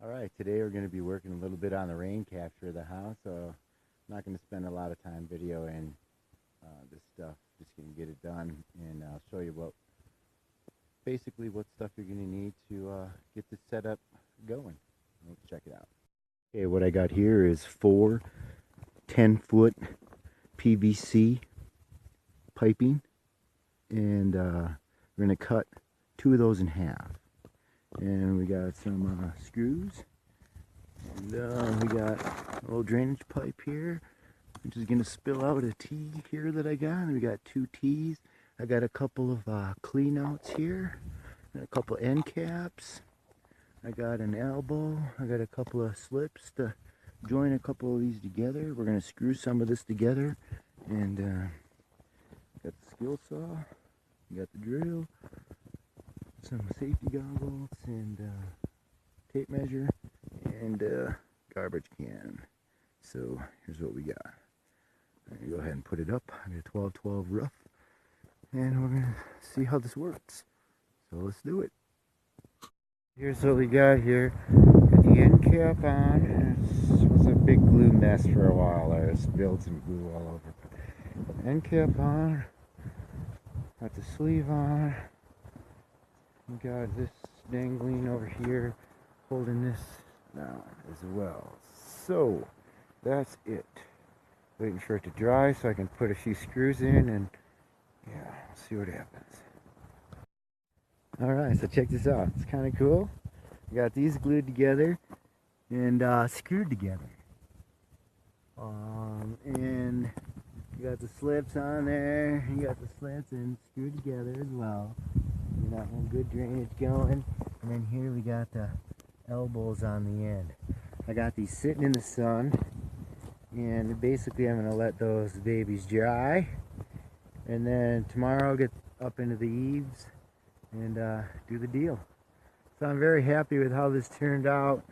Alright, today we're going to be working a little bit on the rain capture of the house, so I'm not going to spend a lot of time videoing this stuff. Just going to get it done, and I'll show you basically what stuff you're going to need to get this setup going. Let's check it out. Okay, what I got here is 4 10-foot PVC piping, and we're going to cut 2 of those in half. And we got some screws, and we got a little drainage pipe here, which is going to spill out a T here that I got. And we got 2 T's. I got a couple of clean outs here, and a couple end caps. I got an elbow. I got a couple of slips to join a couple of these together. We're going to screw some of this together, and got the skill saw, got the drill, some safety goggles, and tape measure, and garbage can. So here's what we got. I'm gonna go ahead and put it up. I got a 12-12 rough, and we're gonna see how this works. So let's do it. Here's what we got here. Got the end cap on. It was a big glue mess for a while. I spilled some glue all over. End cap on. Got the sleeve on. We got this dangling over here, holding this down as well. So that's it. Waiting for it to dry so I can put a few screws in, and yeah, see what happens. Alright, so check this out. It's kind of cool. I got these glued together and screwed together. And you got the slips on there. You got the slits and screwed together as well. You got one good drainage going, and then here we got the elbows on the end. I got these sitting in the sun, and basically I'm going to let those babies dry, and then tomorrow I'll get up into the eaves and do the deal. So I'm very happy with how this turned out.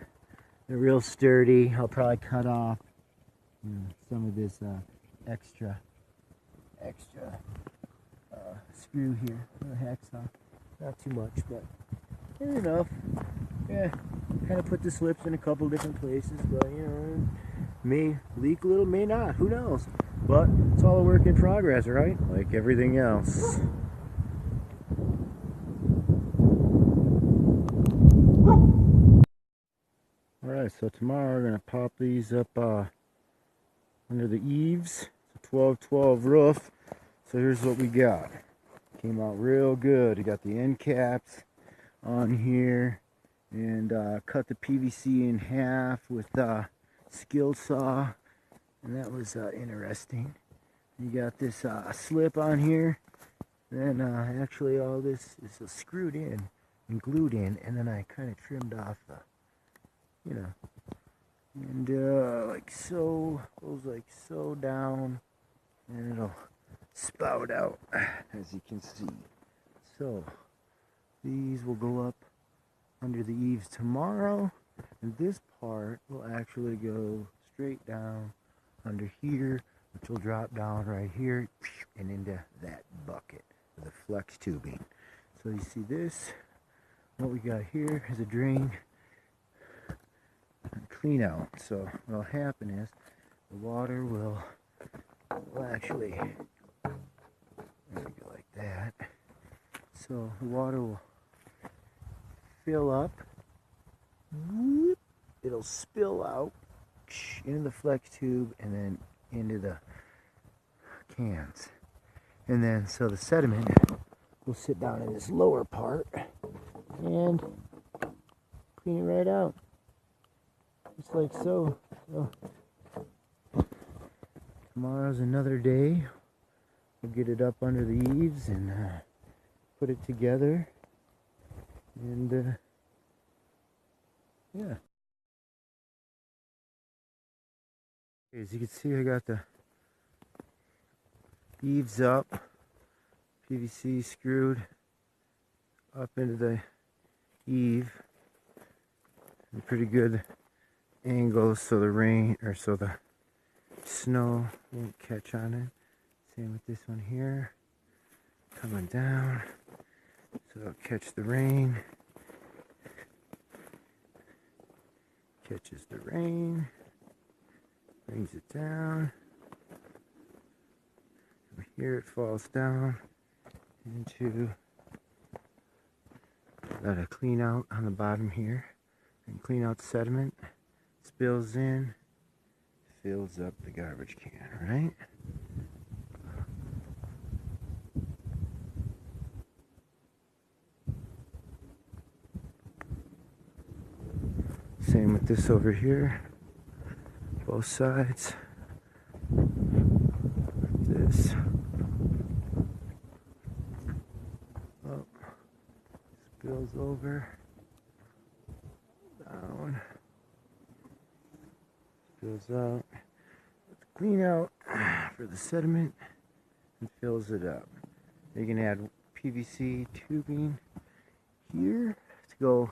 They're real sturdy. I'll probably cut off some of this extra screw here, hacksaw. Not too much, but enough. Yeah, kind of put the slips in a couple different places, but you know, may leak a little, may not. Who knows? But it's all a work in progress, right? Like everything else. Alright, so tomorrow we're going to pop these up under the eaves. It's a 12-12 roof. So here's what we got. Came out real good. We got the end caps on here, and cut the PVC in half with a skill saw, and that was interesting. You got this slip on here, then actually all this is screwed in and glued in, and then I kind of trimmed off the, you know, and like so, goes like so down, and it'll spout out, as you can see. So these will go up under the eaves tomorrow, and this part will actually go straight down under here, which will drop down right here and into that bucket with the flex tubing. So you see this, what we got here is a drain and clean out. So what'll happen is the water will actually, there we go, like that. So the water will fill up, it'll spill out into the flex tube and then into the cans. And then so the sediment will sit down in this lower part and clean it right out. Just like so. So tomorrow's another day. We'll get it up under the eaves and put it together, and yeah. As you can see, I got the eaves up, PVC screwed up into the eave, and pretty good angles so the rain, or so the snow won't catch on it. Same with this one here, coming down, so it'll catch the rain. Catches the rain, brings it down. From here it falls down into, got a clean out on the bottom here and clean out sediment, spills in, fills up the garbage can, right? Same with this over here, both sides. This up, spills over, down, spills out. Clean out for the sediment and fills it up. You can add PVC tubing here to go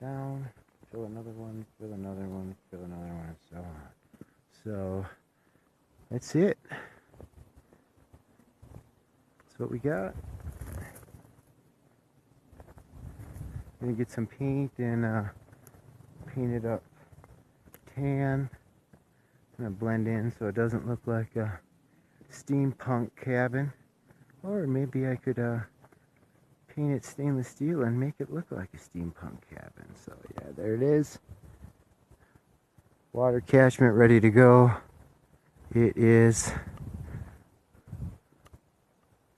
down. Fill another one, fill another one, fill another one, and so on. So that's it. That's what we got. I'm gonna get some paint and paint it up tan. I'm gonna blend in so it doesn't look like a steampunk cabin. Or maybe I could paint it stainless steel and make it look like a steampunk cabin. So yeah, there it is. Water catchment ready to go. It is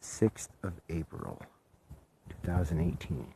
6th of April, 2018.